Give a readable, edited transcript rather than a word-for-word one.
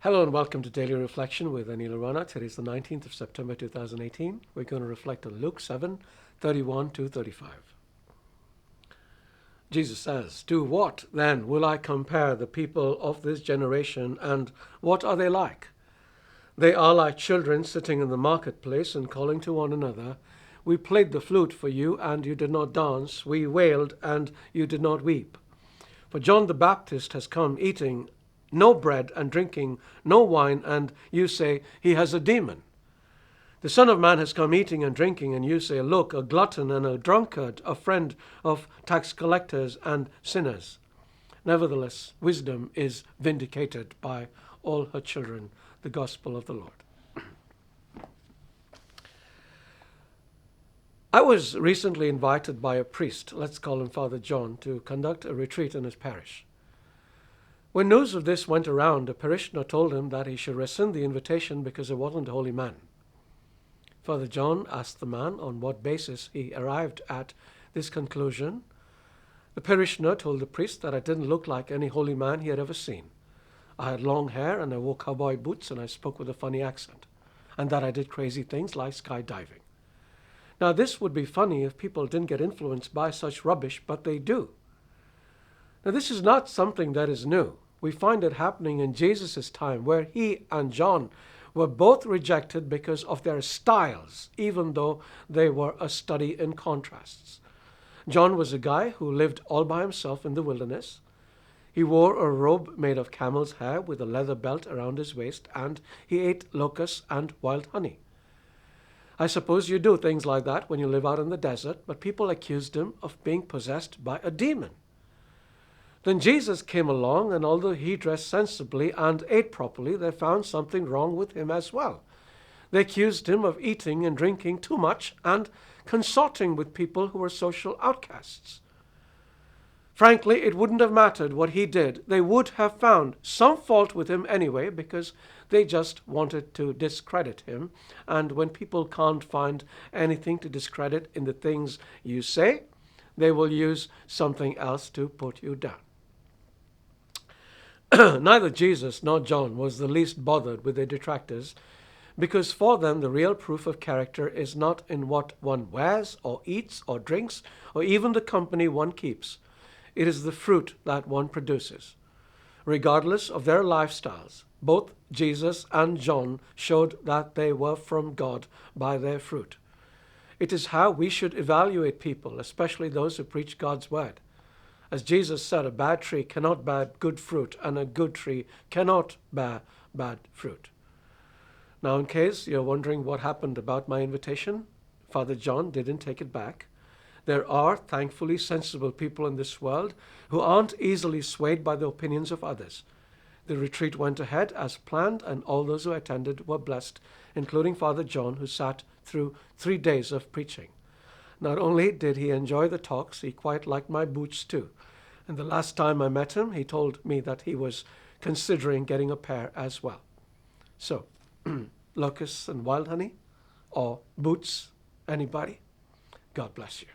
Hello and welcome to Daily Reflection with Aneel Aranha. Today is the 19th of September 2018. We're going to reflect on Luke 7:31 to 35. Jesus says, "To what then will I compare the people of this generation, and what are they like? They are like children sitting in the marketplace and calling to one another, 'We played the flute for you, and you did not dance. We wailed, and you did not weep.' For John the Baptist has come eating no bread and drinking no wine, and you say, 'He has a demon.' The Son of Man has come eating and drinking, and you say, 'Look, a glutton and a drunkard, a friend of tax collectors and sinners.' Nevertheless, wisdom is vindicated by all her children." The Gospel of the Lord. I was recently invited by a priest, let's call him Father John, to conduct a retreat in his parish. When news of this went around, a parishioner told him that he should rescind the invitation because he wasn't a holy man. Father John asked the man on what basis he arrived at this conclusion. The parishioner told the priest that I didn't look like any holy man he had ever seen. I had long hair and I wore cowboy boots and I spoke with a funny accent, and that I did crazy things like skydiving. Now, this would be funny if people didn't get influenced by such rubbish, but they do. Now, this is not something that is new. We find it happening in Jesus' time, where he and John were both rejected because of their styles, even though they were a study in contrasts. John was a guy who lived all by himself in the wilderness. He wore a robe made of camel's hair with a leather belt around his waist, and he ate locusts and wild honey. I suppose you do things like that when you live out in the desert, but people accused him of being possessed by a demon. Then Jesus came along, and although he dressed sensibly and ate properly, they found something wrong with him as well. They accused him of eating and drinking too much and consorting with people who were social outcasts. Frankly, it wouldn't have mattered what he did. They would have found some fault with him anyway, because they just wanted to discredit him. And when people can't find anything to discredit in the things you say, they will use something else to put you down. Neither Jesus nor John was the least bothered with their detractors, because for them the real proof of character is not in what one wears or eats or drinks or even the company one keeps. It is the fruit that one produces. Regardless of their lifestyles, both Jesus and John showed that they were from God by their fruit. It is how we should evaluate people, especially those who preach God's word. As Jesus said, a bad tree cannot bear good fruit, and a good tree cannot bear bad fruit. Now, in case you're wondering what happened about my invitation, Father John didn't take it back. There are, thankfully, sensible people in this world who aren't easily swayed by the opinions of others. The retreat went ahead as planned, and all those who attended were blessed, including Father John, who sat through 3 days of preaching. Not only did he enjoy the talks, he quite liked my boots too. And the last time I met him, he told me that he was considering getting a pair as well. So, locusts and wild honey? Or boots? Anybody? God bless you.